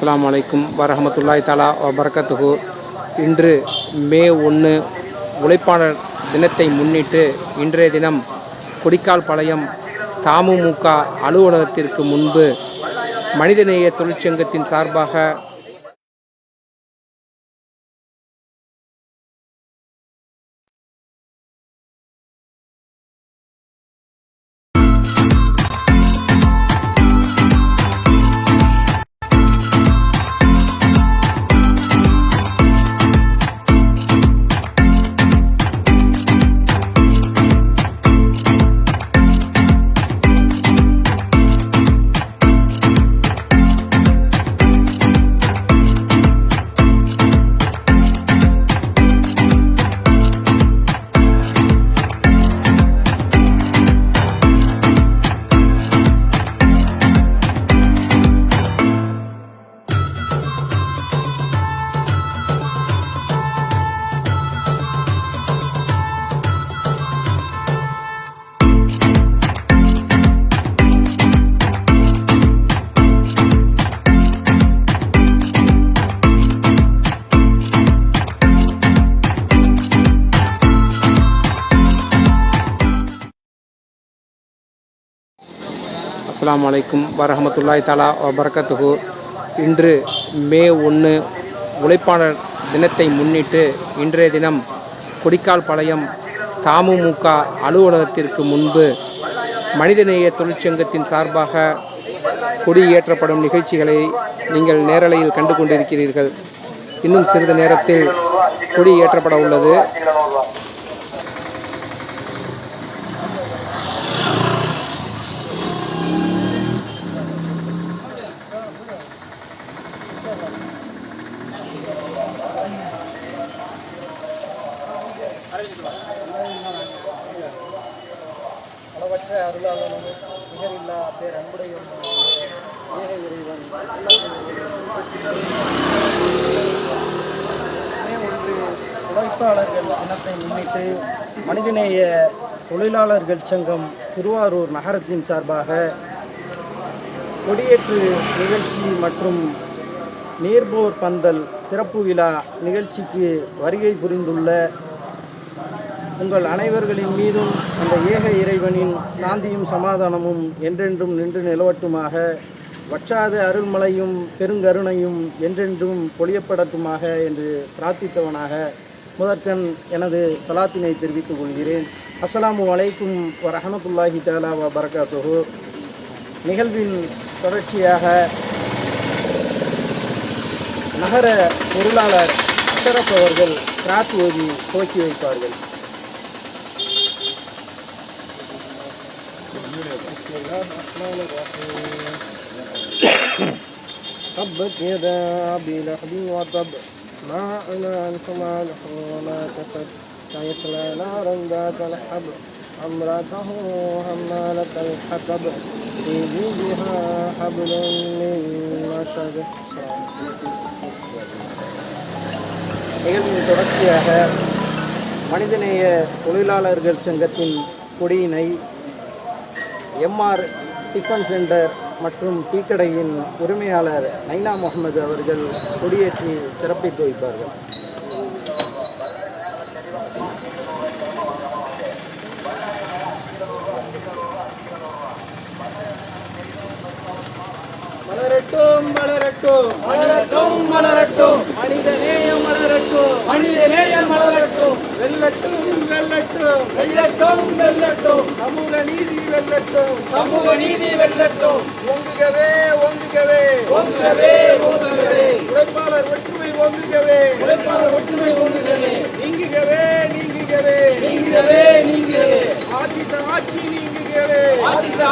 அஸ்ஸலாமு அலைக்கும் வரஹமத்துல்லாஹி தஆலா வபரகாத்துஹு. இன்று மே 1 உழைப்பாளர் தினத்தை முன்னிட்டு இன்றைய தினம் கொடிக்கால்பாளையம் தமுமுக அலுவலகத்திற்கு முன்பு மனிதநேய தொழிற்சங்கத்தின் சார்பாக அஸ்ஸலாமு அலைக்கும் வரஹமத்துல்லாஹி தஆலா வபரகாத்துஹு. இன்று மே 1 உழைப்பாளர் தினத்தை முன்னிட்டு இன்றைய தினம் கொடிக்கால்பாளையம் தமுமுக அலுவலகத்திற்கு முன்பு மனிதநேய தொழிற்சங்கத்தின் சார்பாக கொடியேற்றப்படும் நிகழ்ச்சிகளை நீங்கள் நேரலையில் கண்டு கொண்டிருக்கிறீர்கள். இன்னும் சிறிது நேரத்தில் கொடி ஏற்றப்பட உள்ளது. அளவற்ற அருளாளனும் நிகரில்லா பேரன்புடையும் ஏக இறைவன் உழைப்பாளர்கள் தினத்தை முன்னிட்டு மனிதநேய தொழிலாளர்கள் சங்கம் திருவாரூர் நகரத்தின் சார்பாக கொடியேற்று நிகழ்ச்சி மற்றும் நீர்போர் பந்தல் திறப்பு விழா நிகழ்ச்சிக்கு வருகை புரிந்துள்ள உங்கள் அனைவர்களின் மீதும் அந்த ஏக இறைவனின் சாந்தியும் சமாதானமும் என்றென்றும் நின்று நிலவட்டுமாக, வற்றாத அருள்மலையும் பெருங்கருணையும் என்றென்றும் பொழியப்படட்டுமாக என்று பிரார்த்தித்தவனாக முதற்கண் எனது சலாத்தினை தெரிவித்துக் கொள்கிறேன். அஸ்ஸலாமு அலைக்கும் வரஹமத்துல்லாஹி தஆலா வபரகாத்துஹு. நிகழ்வின் தொடர்ச்சியாக நகர பொருளாளர் அஷரப் அவர்கள் கிராத் ஓதி துவக்கி வைப்பார்கள். تبت يدا أبي لهب وتب ما أغنى عنه ماله وما كسب سيصلى نارا ذات لهب امرأته حمالة الحطب في جيدها حبل من مسد. நிகழ்வின் தொடர்ச்சியாக மனிதநேய தொழிலாளர்கள் சங்கத்தின் கொடியினை எம்ஆர் டிஃபன் சென்டர் மற்றும் டீக்கடையின் உரிமையாளர் நைனா முகமது அவர்கள் கொடியேற்றி சிறப்பித்து வைப்பார்கள். மலரட்டும் மலரட்டும் மலரட்டும் மலரட்டும் மனிதநேயம் மலரட்டும் மனிதநேயம் மலரட்டும் வெல்லட்டும் வெல்லட்டும் வெல்லட்டும் வெல்லட்டும் சமூக நீதி வெல்லட்டும் சமூக நீதி வெல்லட்டும் ஓங்குகவே ஓங்குகவே ஓங்குகவே ஓங்குகவே உழைப்பாளர் ஒற்றுமை ஓங்குகவே உழைப்பாளர் ஒற்றுமை ஓங்குகவே நீங்குகவே நீங்குகவே நீங்குகவே நீங்குகவே ஆட்சி ஆட்சி நீங்குகவே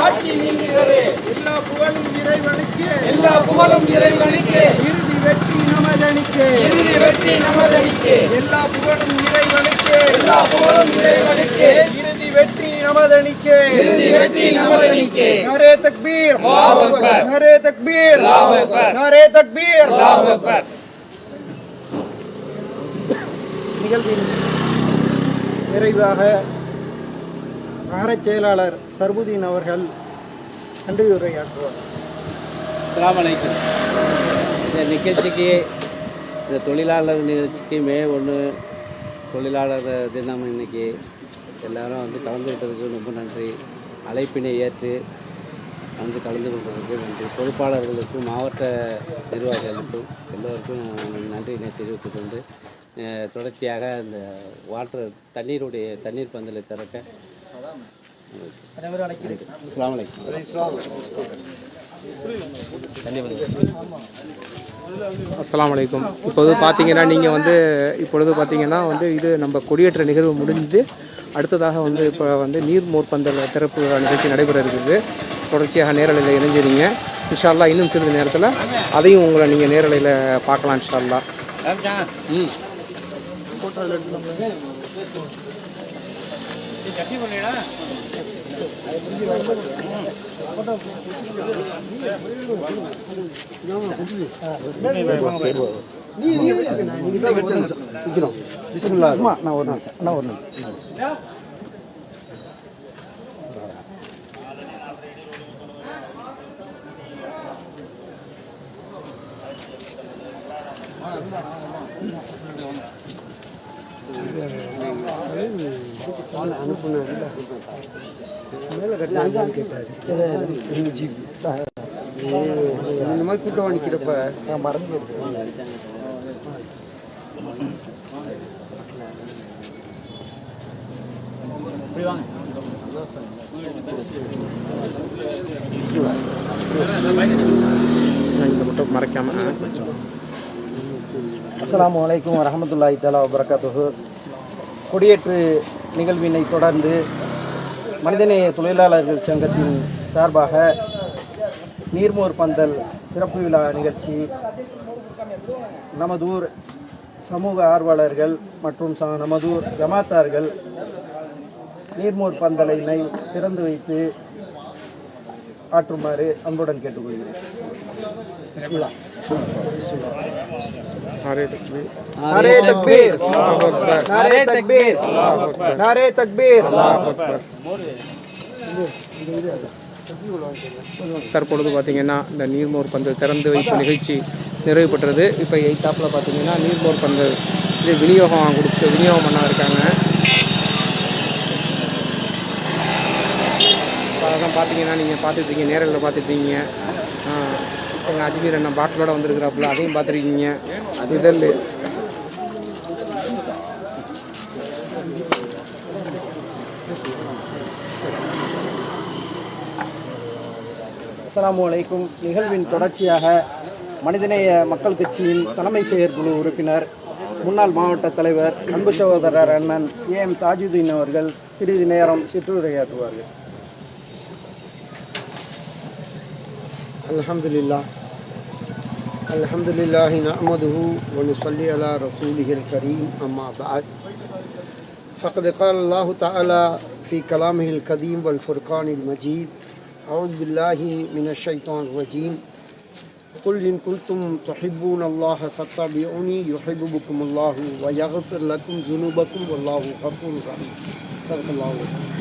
ஆட்சி நீங்குகவே எல்லா புகழும் இறைவனுக்கு எல்லா புகழும் இறைவனுக்கு இறுதி வெற்றி நமதனிக்கு இறுதி வெற்றி நமதனிக்கு எல்லா புகழும் இறைவனுக்கு எல்லா புகழும் இறைவனுக்கு இறுதி வெற்றி நமதனிக்கு இறுதி வெற்றி நமதனிக்கு. நாரே தக்பீர் அல்லாஹு அக்பர் நாரே தக்பீர் அல்லாஹு அக்பர் நாரே தக்பீர் அல்லாஹு அக்பர். நிகழ்வின் நிறைவாக நகரச் செயலாளர் சர்புதீன் அவர்கள் நன்றியுரையாற்றுவார். அஸ்ஸலாமு அலைக்கும். இந்த நிகழ்ச்சிக்கு இந்த தொழிலாளர் நிகழ்ச்சிக்கு மே 1 தொழிலாளர் தினம் இன்னைக்கு எல்லாரும் வந்து கலந்துக்கிட்டதுக்கு ரொம்ப நன்றி. அழைப்பினை ஏற்று வந்து கலந்து கொண்டதுக்கு நன்றி. பொறுப்பாளர்களுக்கும் மாவட்ட நிர்வாகிகளுக்கும் எல்லோருக்கும் நன்றியினை தெரிவித்துக் கொண்டு தொடர்ச்சியாக இந்த தண்ணீர் பந்தலை திறக்க அஸ்ஸலாமு அலைக்கும். அஸ்ஸலாமு அலைக்கும். இப்போது பார்த்தீங்கன்னா நீங்கள் வந்து இது நம்ம கொடியேற்ற நிகழ்வு முடிஞ்சு அடுத்ததாக வந்து இப்போ வந்து நீர்மோர் பந்தல் திறப்பு நிகழ்ச்சி நடைபெற இருக்குது. தொடர்ச்சியாக நேரலையில் இணைஞ்சிருங்க. இன்ஷா அல்லாஹ் இன்னும் சிறிது நேரத்தில் அதையும் உங்களை நீங்கள் நேரலையில் பார்க்கலாம் இன்ஷா அல்லாஹ். இந்த மாதிரி கூட்டம் நிற்கிறப்ப நான் மறந்து மட்டும் மறைக்காம. அஸ்ஸலாமு அலைக்கும் வரஹ்மத்துல்லாஹி தஆலா வபரகாத்துஹு. கொடியேற்று நிகழ்வினை தொடர்ந்து மனிதநேய தொழிலாளர்கள் சங்கத்தின் சார்பாக நீர்மோர் பந்தல் சிறப்பு விழா நிகழ்ச்சி நமதூர் சமூக ஆர்வலர்கள் மற்றும் நமதூர் ஜமாத்தார்கள் நீர்மோர் பந்தலினை திறந்து வைத்து ஆற்றுமாறு அன்புடன் கேட்டுக்கொள்கிறேன். नारे तकबीर, नारे तकबीर, नारे तकबीर, नारे तकबीर. தற்பொழுது பார்த்தீங்கன்னா இந்த நீர்மோர் பந்தல் திறந்து வைப்பு நிகழ்ச்சி நிறைவு பெற்றது. இப்போ எய்தாப்பில் பார்த்தீங்கன்னா நீர்மோர் பந்தல் இது விநியோகம் பண்ண இருக்காங்க. அதான் பார்த்தீங்கன்னா நீங்கள் பார்த்துட்ருக்கீங்க, நேரில் பார்த்துட்ருக்கீங்க. எங்கள் அஜ்மீர் அண்ணன் பாட்டிலோட வந்துருக்குறாப்புல, அதையும் பார்த்துருக்கீங்க. இதழ் அஸ்ஸலாமு அலைக்கும். நிகழ்வின் தொடர்ச்சியாக மனிதநேய மக்கள் கட்சியின் தலைமை செயற்குழு உறுப்பினர் முன்னாள் மாவட்ட தலைவர் அன்பு சகோதரர் அண்ணன் ஏஎம் தாஜுதீன் அவர்கள் சிறிது நேரம் சிற்றுரையாற்றுவார்கள். அல்ஹம்துலில்லாஹி நஹ்மதுஹு வ நுஸல்லி அலா ரசூலிஹில் கரீம். அம்மா பஅத். ஃபக்கத் क़ால அல்லாஹு தஆலா ஃபீ கலாமிஹில் கதீம் வல் ஃபுர்கானில் மஜீத். அஊது பில்லாஹி மினஷ் ஷைத்தானிர் ரஜீம். குல் இன் குன்தும் துஹிப்பூனல்லாஹ ஃபத்தபிஊனி யுஹிப்புக்குமுல்லாஹு வ யக்ஃபிர் லக்கும் ஸுனூபக்கும் வல்லாஹு கஃபூருர் ரஹீம். ஸல்லல்லாஹு அலைஹி வஸல்லம்.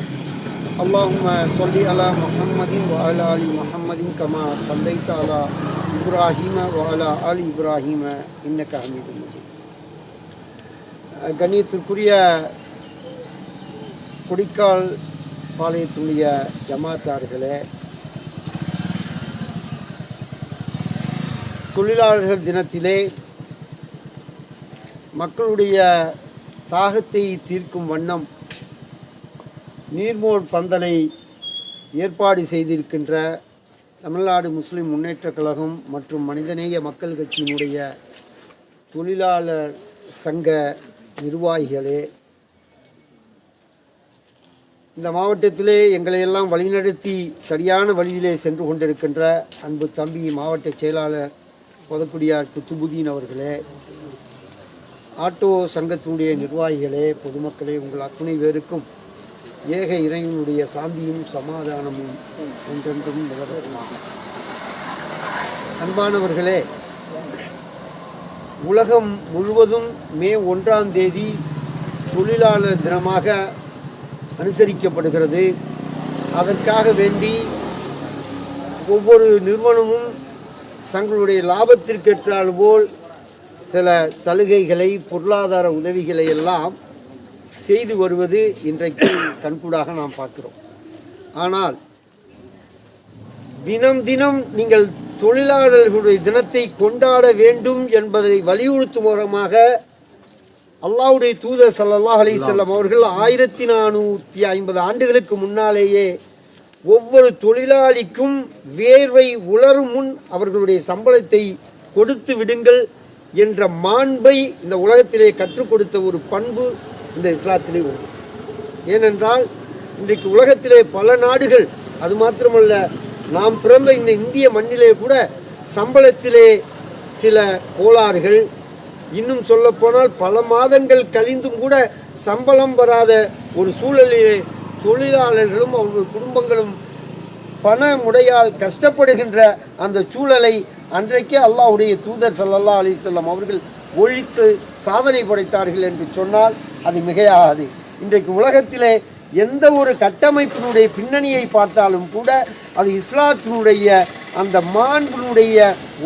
اللهم صل على محمد وعلى آل محمد كما صليت على إبراهيم وعلى آل إبراهيم إنك حميد مجيد. கண்ணியத்திற்குரிய கொடிக்கால் பாளையத்துடைய ஜமாத்தார்களே, தொழிலாளர்கள் தினத்திலே மக்களுடைய தாகத்தை தீர்க்கும் வண்ணம் நீர்மோர் பந்தலை ஏற்பாடு செய்திருக்கின்ற தமிழ்நாடு முஸ்லிம் முன்னேற்றக் கழகம் மற்றும் மனிதநேய மக்கள் கட்சியினுடைய தொழிலாளர் சங்க நிர்வாகிகளே, இந்த மாவட்டத்திலே எங்களையெல்லாம் வழிநடத்தி சரியான வழியிலே சென்று கொண்டிருக்கின்ற அன்பு தம்பி மாவட்ட செயலாளர் பொதக்குடியார் குத்துபுதீன் அவர்களே, ஆட்டோ சங்கத்தினுடைய நிர்வாகிகளே, பொதுமக்களே, உங்கள் அத்துணை பேருக்கும் ஏக இறைவனுடைய சாந்தியும் சமாதானமும் என்றென்றும் நிலவரமாக. அன்பானவர்களே, உலகம் முழுவதும் மே 1ஆம் தேதி தொழிலாளர் தினமாக அனுசரிக்கப்படுகிறது. அதற்காக வேண்டி ஒவ்வொரு நிறுவனமும் தங்களுடைய லாபத்திற்கேற்றால் போல் சில சலுகைகளை பொருளாதார உதவிகளை எல்லாம் செய்து வருவது இன்றைக்கு கண்கூடாக நாம் பார்க்கிறோம். ஆனால் தினம் தினம் நீங்கள் தொழிலாளர்களுடைய தினத்தை கொண்டாட வேண்டும் என்பதை வலியுறுத்தும் மூலமாக அல்லாஹ்வுடைய தூதர் ஸல்லல்லாஹு அலைஹி வஸல்லம் அவர்கள் 1450 ஆண்டுகளுக்கு முன்னாலேயே ஒவ்வொரு தொழிலாளிக்கும் வேர்வை உலரும் முன் அவர்களுடைய சம்பளத்தை கொடுத்து விடுங்கள் என்ற மாண்பை இந்த உலகத்திலே கற்றுக் கொடுத்த ஒரு பண்பு இந்த இஸ்லாத்திலே உண்டு. ஏனென்றால் இன்றைக்கு உலகத்திலே பல நாடுகள், அது மாத்திரமல்ல நாம் பிறந்த இந்த இந்திய மண்ணிலே கூட சம்பளத்திலே சில கோளாறுகள், இன்னும் சொல்லப்போனால் பல மாதங்கள் கழிந்தும் கூட சம்பளம் வராத ஒரு சூழலிலே தொழிலாளர்களும் அவர்கள் குடும்பங்களும் பண முடையால் கஷ்டப்படுகின்ற அந்த சூழலை அன்றைக்கே அல்லாஹ்வுடைய தூதர் ஸல்லல்லாஹு அலைஹி வஸல்லம் அவர்கள் ஒழித்து சாதனை படைத்தார்கள் என்று சொன்னால் அது மிகையாகாது. இன்றைக்கு உலகத்திலே எந்த ஒரு கட்டமைப்பினுடைய பின்னணியை பார்த்தாலும் கூட அது இஸ்லாத்தினுடைய அந்த மாண்பினுடைய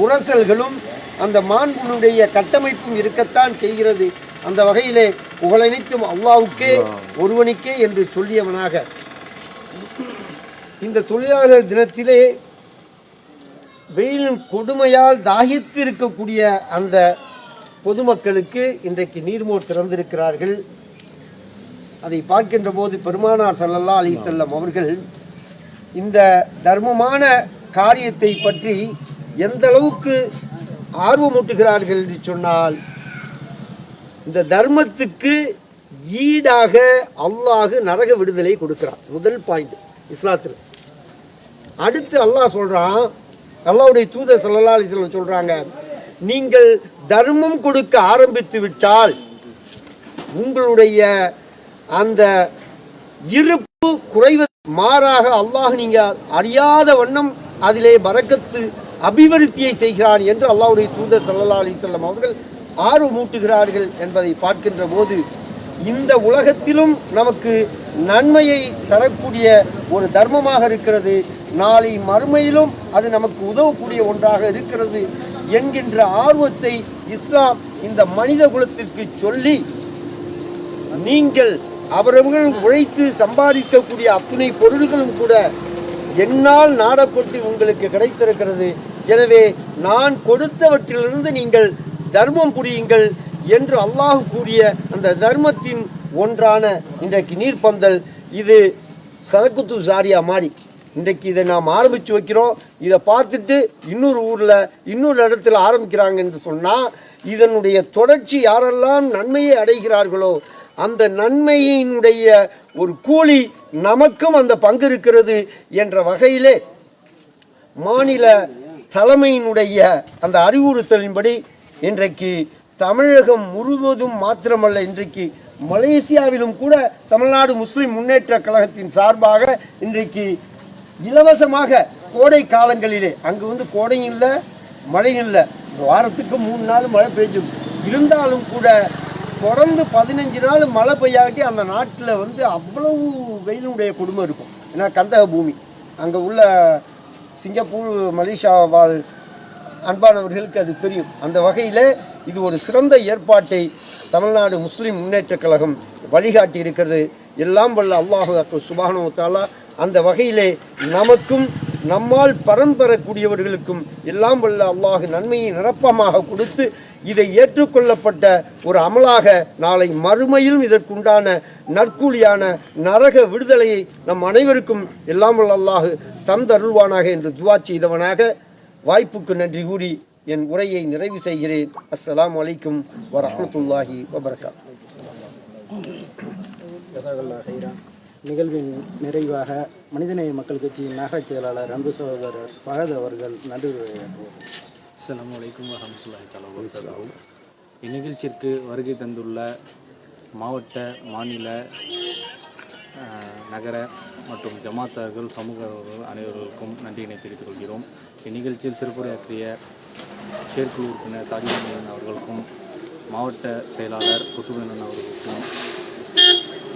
உரசல்களும் அந்த மாண்பினுடைய கட்டமைப்பும் இருக்கத்தான் செய்கிறது. அந்த வகையிலே புகழனைத்தும் அல்லாஹ்வுக்கே ஒருவனுக்கே என்று சொல்லியவனாக இந்த தொழிலாளர் தினத்திலே வெயிலின் கொடுமையால் தாகித்து இருக்கக்கூடிய அந்த பொதுமக்களுக்கு இன்றைக்கு நீர்மோர் திறந்திருக்கிறார்கள். அதை பார்க்கின்ற போது பெருமானார் ஸல்லல்லாஹு அலைஹி வஸல்லம் அவர்கள் இந்த தர்மமான காரியத்தை பற்றி எந்த அளவுக்கு ஆர்வமூட்டுகிறார்கள் என்று சொன்னால், இந்த தர்மத்துக்கு ஈடாக அல்லாஹ் நரக விடுதலை கொடுக்கிறான். முதல் பாயிண்ட் இஸ்லாத்தில். அடுத்து அல்லாஹ் சொல்றான், அல்லாஹ்வுடைய தூதர் ஸல்லல்லாஹு அலைஹி வஸல்லம் சொல்றாங்க, நீங்கள் தர்மம் கொடுக்க ஆரம்பித்து விட்டால் உங்களுடைய அந்த இருப்பு குறைவது மாறாக அல்லாஹ் நீங்க அறியாத வண்ணம் அதிலே பரக்கத்து அபிவிருத்தியை செய்கிறான் என்று அல்லாஹ்வுடைய தூதர் ஸல்லல்லாஹு அலைஹி வஸல்லம் அவர்கள் ஆர்வமூட்டுகிறார்கள் என்பதை பார்க்கின்ற போது இந்த உலகத்திலும் நமக்கு நன்மையை தரக்கூடிய ஒரு தர்மமாக இருக்கிறது, நாளை மறுமையிலும் அது நமக்கு உதவக்கூடிய ஒன்றாக இருக்கிறது என்கின்ற ஆர்வத்தை இஸ்லாம் இந்த மனித குலத்திற்கு சொல்லி, நீங்கள் அவர்கள் உழைத்து சம்பாதிக்கக்கூடிய அத்தனை பொருள்களும் கூட என்னால் நாடப்பட்டு உங்களுக்கு கிடைத்திருக்கிறது, எனவே நான் கொடுத்தவற்றிலிருந்து நீங்கள் தர்மம் புரியுங்கள் என்று அல்லாஹ் கூறிய அந்த தர்மத்தின் ஒன்றான இன்றைக்கு நீர்ப்பந்தல். இது சதக்குத்து ஜாரியா மாதிரி இன்றைக்கு இதை நாம் ஆரம்பித்து வைக்கிறோம். இதை பார்த்துட்டு இன்னொரு ஊரில் இன்னொரு இடத்துல ஆரம்பிக்கிறாங்க என்று சொன்னால் இதனுடைய தொடர்ச்சி யாரெல்லாம் நன்மையை அடைகிறார்களோ அந்த நன்மையினுடைய ஒரு கூலி நமக்கும் அந்த பங்கு இருக்கிறது என்ற வகையிலே மாநில தலைமையினுடைய அந்த அறிவுறுத்தலின்படி இன்றைக்கு தமிழகம் முழுவதும் மாத்திரமல்ல, இன்றைக்கு மலேசியாவிலும் கூட தமிழ்நாடு முஸ்லிம் முன்னேற்ற கழகத்தின் சார்பாக இன்றைக்கு இலவசமாக கோடை காலங்களிலே, அங்கு வந்து கோடையும் இல்லை மழையும் இல்லை, வாரத்துக்கு 3 நாள் மழை பெய்யும், இருந்தாலும் கூட தொடர்ந்து 15 நாள் மழை பெய்யாட்டி அந்த நாட்டில் வந்து அவ்வளவு வெயிலுடைய கொடுமை இருக்கும். ஏன்னா கந்தக பூமி, அங்கே உள்ள சிங்கப்பூர் மலேசியா வாழ் அன்பானவர்களுக்கு அது தெரியும். அந்த வகையில் இது ஒரு சிறந்த ஏற்பாட்டை தமிழ்நாடு முஸ்லிம் முன்னேற்ற கழகம் வழிகாட்டி இருக்கிறது. எல்லாம் வல்ல அல்லாஹ் சுப்ஹானஹு வ தஆலா அந்த வகையிலே நமக்கும் நம்மால் பலன் பெறக்கூடியவர்களுக்கும் எல்லாம் வல்ல அல்லாஹ் நன்மையை நிரப்பமாக கொடுத்து இதை ஏற்றுக்கொள்ளப்பட்ட ஒரு அமலாக நாளை மறுமையிலும் இதற்குண்டான நற்கூலியான நரக விடுதலையை நம் அனைவருக்கும் எல்லாம் வல்ல அல்லாஹ் தந்தருள்வானாக என்று துஆ செய்தவனாக வாய்ப்புக்கு நன்றி கூறி என் உரையை நிறைவு செய்கிறேன். அஸ்ஸலாமு அலைக்கும் வரஹ்மத்துல்லாஹி வபரகாத்துஹு. நிகழ்வின் நிறைவாக மனிதநேய மக்கள் கட்சியின் நகர செயலாளர் அன்பு சகோதரர் ஃபஹத் அவர்கள் நன்றி உரையாற்றுவார். அஸ்ஸலாமு அலைக்கும் வரஹ்மத்துல்லாஹி தஆலா வபரகாத்துஹு. இந்நிகழ்ச்சிக்கு வருகை தந்துள்ள மாவட்ட, மாநில, நகர மற்றும் ஜமாத்தார்கள், சமூகர்கள் அனைவர்களுக்கும் நன்றியினை தெரிவித்துக் கொள்கிறோம். இந்நிகழ்ச்சியில் சிறப்புரையாற்றிய செயற்குழு உறுப்பினர் தாஜுதீன் அவர்களுக்கும் மாவட்ட செயலாளர் குத்துபேனன் அவர்களுக்கும்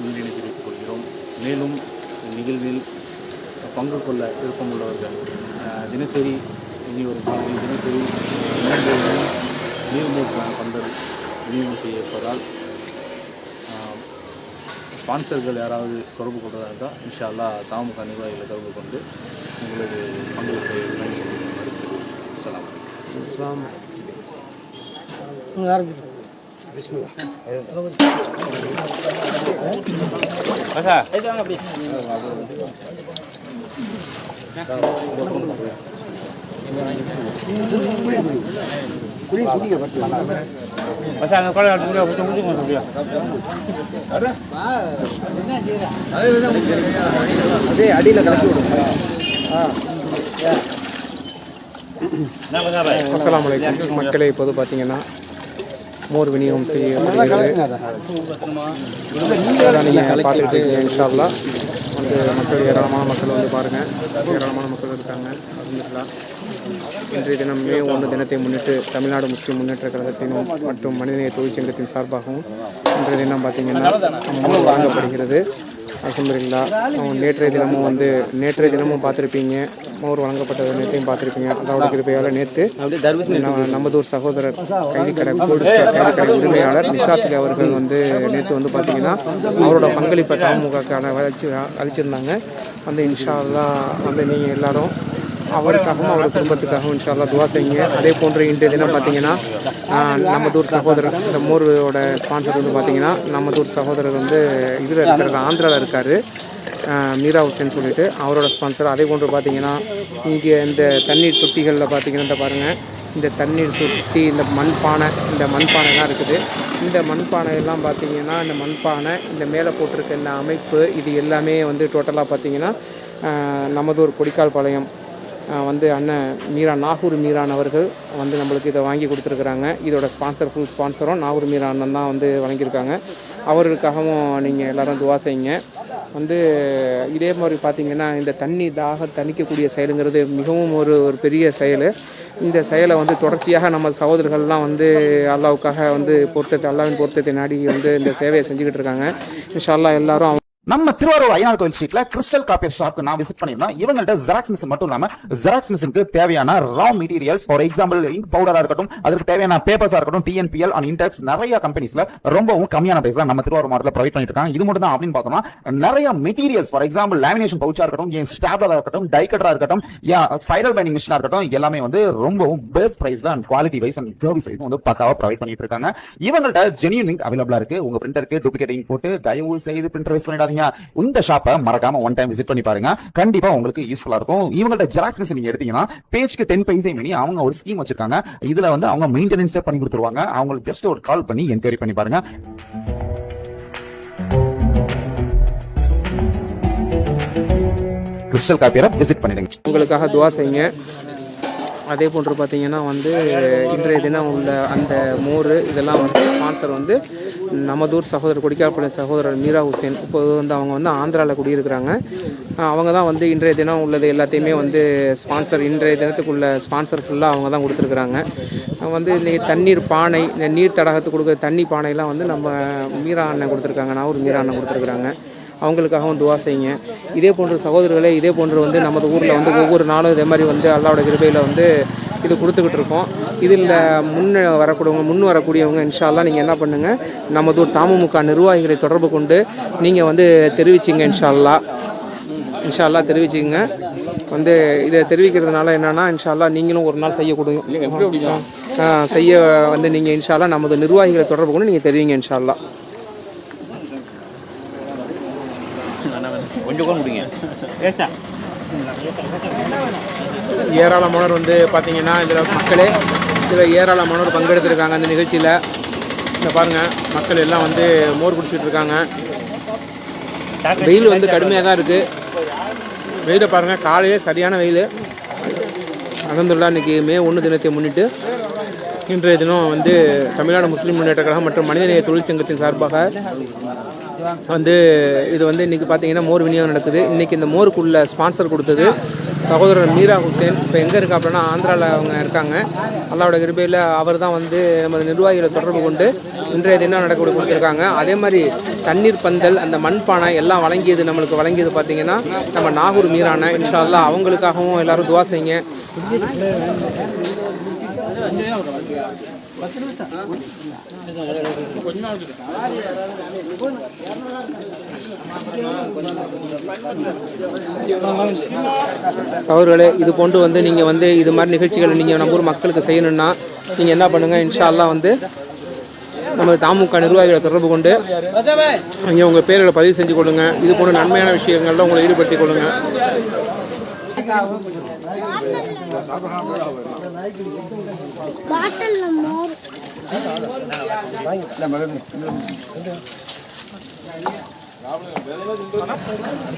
நன்றியினை தெரிவித்துக் கொள்கிறோம். மேலும் இந்நிகழ்வில் பங்கு கொள்ள விருப்பமுள்ளவர்கள் தினசரி இனி ஒரு 4 தினசரி நீர்மூர் பந்தல் விநியோகம் செய்யப்பதால் ஸ்பான்சர்கள் யாராவது தொடர்பு கொள்வதாக இருந்தால் இன்ஷா அல்லாஹ் தமுக நிர்வாகிகளை தொடர்பு கொண்டு உங்களது பங்களிப்பை வழங்கி கொள்ளுமாறு இஸ்லாம் அதே அடியில் கலக்கி விடுங்க. அஸ்ஸலாமு அலைக்கும் மக்களே. இப்போது பார்த்தீங்கன்னா மோர் விநியோகம் செய்யப்படுகிறது. அதான் நீங்கள் பார்த்துக்கிட்டு இருக்கீங்க. இன்ஷா அல்லாஹ் வந்து மக்கள் ஏராளமான மக்கள் வந்து பாருங்கள், ஏராளமான மக்கள் இருக்காங்க. அல்ஹம்துலில்லாஹ். இன்றைய தினம் மே 1 தினத்தை முன்னிட்டு தமிழ்நாடு முஸ்லீம் முன்னேற்ற கழகத்தினும் மற்றும் மனிதநேய தொழிற்சங்கத்தின் சார்பாகவும் இன்றைய தினம் பார்த்திங்கன்னா மோர் வழங்கப்படுகிறது. அல்ஹம்துலில்லாஹ். நேற்றைய தினமும் பார்த்துருப்பீங்க, மோர் வழங்கப்பட்ட நேற்றையும் பார்த்துருப்பீங்க. அல்லாஹ்வுடைய கிருபையால் நேற்று நமதூர் சகோதரர் கைதிக்கடை கோல்டு ஸ்டார் கைதிக்கடை உரிமையாளர் நிஷாத் அவர்கள் வந்து நேற்று வந்து பார்த்திங்கன்னா அவரோட பங்களிப்பை தமுகக்கான அளிச்சிருந்தாங்க. வந்து இன்ஷா அல்லாஹ் வந்து நீங்கள் எல்லாரும் அவருக்காகவும் அவர் குடும்பத்துக்காகவும் இன்ஷா அல்லாஹ் துவா செய்யுங்க. அதே போன்று இன்றைய தினம் பார்த்தீங்கன்னா நமதூர் சகோதரர், இந்த மோரோட ஸ்பான்சர் வந்து பார்த்தீங்கன்னா நமதூர் சகோதரர் வந்து இதில் இருக்கிற ஆந்திராவில் இருக்கார், மீரா ஹுசேன் சொல்லிட்டு அவரோட ஸ்பான்சர். அதே போன்று பார்த்தீங்கன்னா இங்கே இந்த தண்ணீர் தொட்டிகளில் பார்த்தீங்கன்னா இந்த பாருங்கள், இந்த தண்ணீர் தொட்டி, இந்த மண்பானைலாம் இருக்குது. இந்த மண்பானையெல்லாம் பார்த்தீங்கன்னா இந்த மண்பானை, இந்த மேலே போட்டிருக்க இந்த அமைப்பு, இது எல்லாமே வந்து டோட்டலாக பார்த்தீங்கன்னா நமதூர் கொடிக்கால் பாளையம் வந்து அண்ணன் நாகூர் மீரான் அவர்கள் வந்து நம்மளுக்கு இதை வாங்கி கொடுத்துருக்குறாங்க. இதோட ஃபுல் ஸ்பான்சரும் நாகூர் மீரான் தான் வந்து வழங்கியிருக்காங்க. அவர்களுக்காகவும் நீங்கள் எல்லோரும் துவா செய்யுங்க. வந்து இதே மாதிரி பார்த்திங்கன்னா இந்த தணிக்கக்கூடிய செயலுங்கிறது மிகவும் ஒரு பெரிய செயல். இந்த செயலை வந்து தொடர்ச்சியாக நம்ம சகோதரர்கள்லாம் வந்து அல்லாஹ்வுக்காக வந்து அல்லாஹ்வின் பொருத்தத்தை நாடி வந்து இந்த சேவையை செஞ்சுக்கிட்டு இருக்காங்க. இன்ஷா அல்லாஹ் எல்லாரும் நம்ம திருவாரூர் ஐயனார் கோயில் ஸ்ட்ரீட்ல கிறிஸ்டல் காப்பியர் ஷாப்க்கு நான் விசிட் பண்ணிருந்தோம். இவங்கள்ட்ட ஜெராக்ஸ் மிஷின் மட்டும் இல்லாம ஜெராக்ஸ் மிஷினுக்கு தேவையான raw materials, for example ink பவுடரா இருக்கட்டும், அதுக்கு தேவையான பேப்பர்ஸா இருக்கட்டும், டிஎன்பிஎல் அண்ட் இன்டெக்ஸ் நிறைய கம்பெனிஸ்ல ரொம்பவும் கம்மியான பிரைஸ்ல நம்ம திருவாரூர் மாவட்டத்தில் ப்ரொவைட் பண்ணிட்டு இருக்காங்க. இது மட்டும் தான் அப்படின்னு பார்த்தோம்னா நிறைய மெட்டீரியல்ஸ், ஃபார் எக்ஸாம்பிள் லேமினேஷன் பவுச்சா இருக்கட்டும், ஸ்டாப்லரா இருக்கட்டும், டை கட்டரா இருக்கட்டும், ஸ்பைரல் பைண்டிங் மிஷினா இருக்கட்டும், எல்லாமே வந்து ரொம்பவும் பெஸ்ட் பிரைஸ்ல and quality wise and service wise வந்து பக்காவா ப்ரொவைட் பண்ணிட்டு இருக்காங்க. இவங்கள்ட்ட ஜெனியூன் இங்க் அவைலபிளா இருக்கு. உங்க பிரிண்டருக்கு டூப்ளிகேட் இங்க் போட்டு தயவு செய்து பிரிண்டர் வேஸ்ட் பண்ணிடாதீங்க. இந்த ஷாப்பை மறக்காம ஒன் டைம் விசிட் பண்ணி பாருங்க, கண்டிப்பா உங்களுக்கு யூஸ்ஃபுல்லா இருக்கும். இவங்கள்ட்ட ஜெராக்ஸ் மிஷின் நீங்க எடுத்தீங்கன்னா பேஜ்க்கு 10 பைசே மணி அவங்க ஒரு ஸ்கீம் வச்சிருக்காங்க. இதுல வந்து அவங்க மெயின்டெனன்ஸே பண்ணி கொடுத்துருவாங்க. அவங்களுக்கு ஜஸ்ட் ஒரு கால் பண்ணி என்கொயரி பண்ணி பாருங்க. கிறிஸ்டல் காப்பியரை விசிட் பண்ணிடுங்க. உங்களுக்காக துவா செய்யுங்க. அதே போன்று பார்த்தீங்கன்னா வந்து இன்றைய தினம் உள்ள அந்த மோர் இதெல்லாம் வந்து ஸ்பான்சர் வந்து நமதூர் சகோதரர் கொடிக்கால்பாளையம் சகோதரர் மீரா ஹுசேன். இப்போது வந்து அவங்க வந்து ஆந்திராவில் குடியிருக்கிறாங்க. அவங்க தான் வந்து இன்றைய தினம் உள்ளது எல்லாத்தையுமே வந்து ஸ்பான்சர், இன்றைய தினத்துக்குள்ள ஸ்பான்சர் ஃபுல்லாக அவங்க தான் கொடுத்துருக்குறாங்க. வந்து இன்றைக்கி தண்ணீர் பானை, இந்த நீர் தடாகத்துக்கு கொடுக்குற தண்ணி பானைலாம் வந்து நம்ம மீரா அண்ணன் கொடுத்துருக்காங்க, நாகூர் மீரா அண்ணன் கொடுத்துருக்குறாங்க. அவங்களுக்காகவும் துவா செய்யுங்க. இதே போன்ற சகோதரர்களே, இதே போன்று வந்து நமது ஊரில் வந்து ஒவ்வொரு நாளும் இதே மாதிரி வந்து அல்லாஹ்வுடைய கிருபையில் வந்து இது கொடுத்துக்கிட்டு இருக்கோம். இதில் முன் வரக்கூடியவங்க இன்ஷா அல்லாஹ் நீங்கள் என்ன பண்ணுங்கள், நமது தமுக நிர்வாகிகளை தொடர்பு கொண்டு நீங்கள் வந்து தெரிவிச்சிங்க. இன்ஷா அல்லாஹ் தெரிவிச்சிங்க. வந்து இதை தெரிவிக்கிறதுனால என்னென்னா இன்ஷா அல்லாஹ் நீங்களும் ஒரு நாள் செய்ய வந்து நீங்கள் இன்ஷா அல்லாஹ் நமது நிர்வாகிகளை தொடர்பு கொண்டு நீங்கள் தெரிவிங்க. இன்ஷா அல்லாஹ் ஏராளமானோர் வந்து பார்த்தீங்கன்னா இதில் ஏராளமானோர் பங்கெடுத்துருக்காங்க அந்த நிகழ்ச்சியில். இந்த பாருங்கள், மக்கள் எல்லாம் வந்து மோர் குடிச்சிட்டு இருக்காங்க. வெயில் வந்து கடுமையாக தான் இருக்குது. வெயிலை பாருங்கள், காலையே சரியான வெயில். அல்ஹம்துலில்லாஹ். இன்றைக்கி மே 1 தினத்தை முன்னிட்டு இன்றைய தினம் வந்து தமிழ்நாடு முஸ்லீம் முன்னேற்ற கழகம் மற்றும் மனிதநேய தொழிற்சங்கத்தின் சார்பாக வந்து இது வந்து இன்றைக்கி பார்த்தீங்கன்னா மோர் விநியோகம் நடக்குது. இன்றைக்கி இந்த மோருக்குள்ள ஸ்பான்சர் கொடுத்தது சகோதரர் மீரா ஹுசேன். இப்போ எங்கே இருக்கா அப்படின்னா ஆந்திராவில் அவங்க இருக்காங்க. அல்லாவோட கிருபையில் அவர் தான் வந்து நமது நிர்வாகிகளை தொடர்பு கொண்டு இன்றைய தினம் நடக்கக்கூடிய கொடுத்துருக்காங்க. அதே மாதிரி தண்ணீர் பந்தல், அந்த மண்பானை எல்லாம் நம்மளுக்கு வழங்கியது பார்த்திங்கன்னா நம்ம நாகூர் மீரான. இன்ஷா அல்லாஹ் அவங்களுக்காகவும் எல்லோரும் துவா செய்யுங்க. சகோதரர்களே, இது போன்று வந்து நீங்கள் வந்து இது மாதிரி நிகழ்ச்சிகளை நீங்கள் நம்ம ஊர் மக்களுக்கு செய்யணும்னா நீங்கள் என்ன பண்ணுங்கள், இன்ஷா அல்லாஹ் வந்து நமது தாமுக நிர்வாகிகளை தொடர்பு கொண்டு நீங்கள் உங்கள் பேர்களை பதிவு செஞ்சு கொள்ளுங்க. இது போன்ற நன்மையான விஷயங்கள்ல உங்களை ஈடுபடுத்திக் கொள்ளுங்க.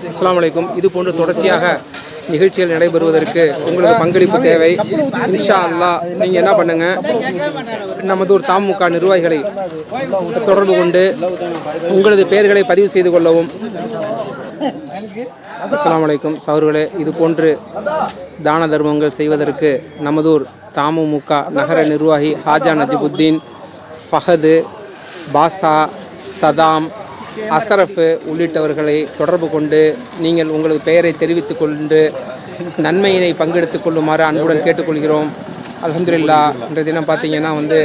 அஸ்ஸலாமு அலைக்கும். இது போன்று தொடர்ச்சியாக நிகழ்ச்சிகள் நடைபெறுவதற்கு உங்களுக்கு பங்களிப்பு தேவை. இன்ஷா அல்லாஹ் நீங்கள் என்ன பண்ணுங்க, நமது ஒரு தாமுக நிர்வாகிகளை தொடர்பு கொண்டு உங்களது பெயர்களை பதிவு செய்து கொள்ளவும். அஸ்ஸலாமு அலைக்கும். சகோதரர்களே, இது போன்று தான தர்மங்கள் செய்வதற்கு நமதூர் தாமுக நகர நிர்வாகி ஹாஜா நஜிபுத்தீன், ஃபஹது, பாஷா, சதாம், அசரஃபு உள்ளிட்டவர்களை தொடர்பு கொண்டு நீங்கள் உங்களது பெயரை தெரிவித்துக் கொண்டு நன்மையினை பங்கெடுத்துக் கொள்ளுமாறு அன்புடன் கேட்டுக்கொள்கிறோம். அல்ஹம்துலில்லாஹ். இன்றைய தினம் பார்த்தீங்கன்னா வந்து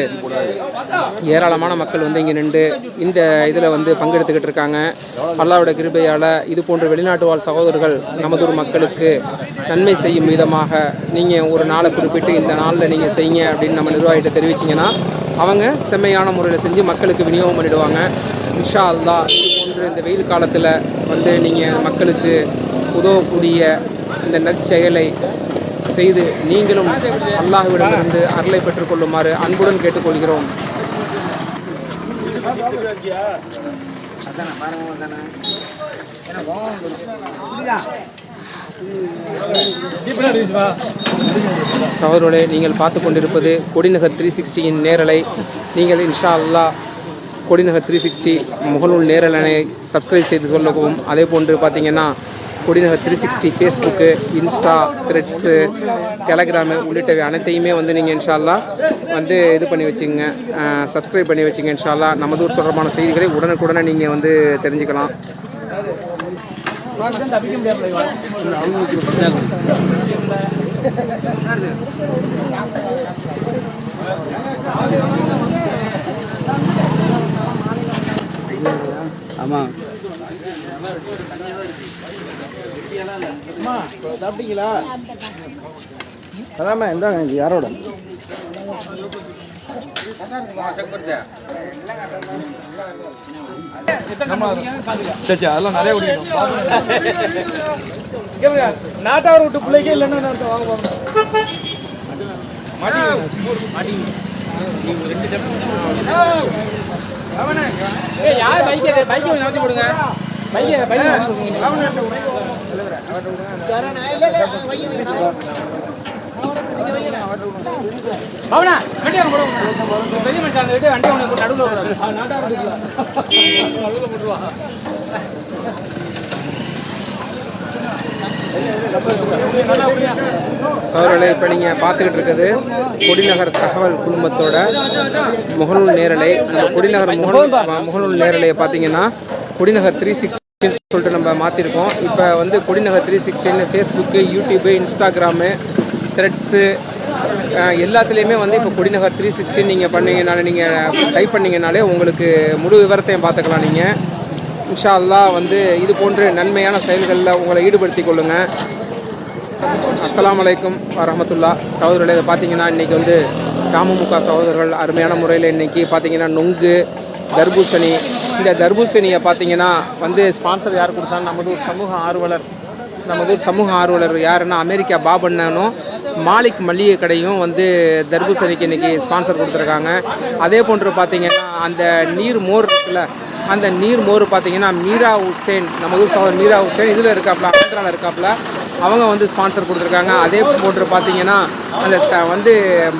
ஏராளமான மக்கள் வந்து இங்கே நின்று இந்த இதில் வந்து பங்கெடுத்துக்கிட்டு இருக்காங்க. அல்லாஹ்வுடைய கிருபையால் இது போன்ற வெளிநாட்டு வாழ் சகோதரர்கள் நமதூர் மக்களுக்கு நன்மை செய்யும் விதமாக நீங்கள் ஒரு நாளை குறிப்பிட்டு இந்த நாளில் நீங்கள் செய்யுங்க அப்படின்னு நம்ம நிர்வாகிகிட்ட தெரிவிச்சிங்கன்னா அவங்க செம்மையான முறையில் செஞ்சு மக்களுக்கு விநியோகம் பண்ணிடுவாங்க. இன்ஷா அல்லாஹ். இது போன்று இந்த வெயில் காலத்தில் வந்து நீங்கள் மக்களுக்கு உதவக்கூடிய இந்த நற்செயலை செய்து நீங்களும் அல்லாஹ்விடமிருந்து அருளை பெற்றுக்கொள்ளுமாறு அன்புடன் கேட்டுக்கொள்கிறோம். சகோதரர்களே, நீங்கள் பார்த்து கொண்டிருப்பது கொடிநகர் 360 நேரலை. நீங்கள் இன்ஷா அல்லாஹ் கொடிநகர் 360 முகநூல் நேரலனை சப்ஸ்கிரைப் செய்து கொள்ளவும். அதே போன்று பார்த்தீங்கன்னா கொடிநகர் 360 ஃபேஸ்புக்கு, இன்ஸ்டா, த்ரெட்ஸு, டெலகிராமு உள்ளிட்டவை அனைத்தையுமே வந்து நீங்கள் இன்ஷா அல்லாஹ் வந்து இது பண்ணி வச்சுங்க, சப்ஸ்கிரைப் பண்ணி வச்சுங்க. இன்ஷா அல்லாஹ் நமதூர் தொடர்பான செய்திகளை உடனுக்குடனே நீங்கள் வந்து தெரிஞ்சுக்கலாம். ஆமாம். சாப்பிட்டீங்களா? அதாம்மா இந்தாங்க. இது யாரோட? அதெல்லாம் நிறைய குடிக்கணும். நாட்டார் விட்டு பிள்ளைக்கே இல்லைன்னா வாங்க போகணும். யார் பைக்கை நடத்தி போடுங்க. பவனா பெரிய மனுஷன் வண்டி நடுவில் சகோதரர்களே, இப்போ நீங்கள் பார்த்துக்கிட்டு இருக்கிறது கொடிநகர் தகவல் குழுமத்தோட முகநூல் நேரலை. நம்ம கொடிநகர் முகநூல் நேரலையை பார்த்தீங்கன்னா கொடிநகர் 360 சொல்லிட்டு நம்ம மாற்றிருக்கோம். இப்போ வந்து கொடிநகர் 360 ஃபேஸ்புக்கு, யூடியூப்பு, இன்ஸ்டாகிராமு, த்ரெட்ஸு எல்லாத்துலேயுமே வந்து இப்போ கொடிநகர் 360 நீங்கள் பண்ணிங்கனாலே, நீங்கள் டைப் பண்ணிங்கனாலே உங்களுக்கு முழு விவரத்தையும் பார்த்துக்கலாம். நீங்கள் இன்ஷா அல்லாஹ் வந்து இது போன்ற நன்மையான செயல்களில் உங்களை ஈடுபடுத்தி கொள்ளுங்கள். அஸ்ஸலாமு அலைக்கும் வரஹ்மத்துல்லாஹ். சகோதரர்களே, இதை பார்த்தீங்கன்னா இன்றைக்கி வந்து தாமுக சகோதரர்கள் அருமையான முறையில் இன்றைக்கி பார்த்தீங்கன்னா நுங்கு, தர்பூசணி, இந்த தர்பூசணியை பார்த்தீங்கன்னா வந்து ஸ்பான்சர் யார் கொடுத்தாங்க? நமது சமூக ஆர்வலர் யாருன்னா அமெரிக்கா பாபண்ணனும் மாலிக் மல்லிகை கடையும் வந்து தர்பூசணிக்கு இன்றைக்கி ஸ்பான்சர் கொடுத்துருக்காங்க. அதே போன்று பார்த்தீங்கன்னா அந்த நீர் மோர் இருக்குல்ல, அந்த நீர் மோர் பார்த்தீங்கன்னா மீரா ஹுசேன், நமது சகோதரர் மீரா ஹுசேன் இதில் இருக்காப்புல, ஆந்திராவில் இருக்காப்புல. அவங்க வந்து ஸ்பான்சர் கொடுத்துருக்காங்க. அதே போன்று பார்த்தீங்கன்னா அந்த வந்து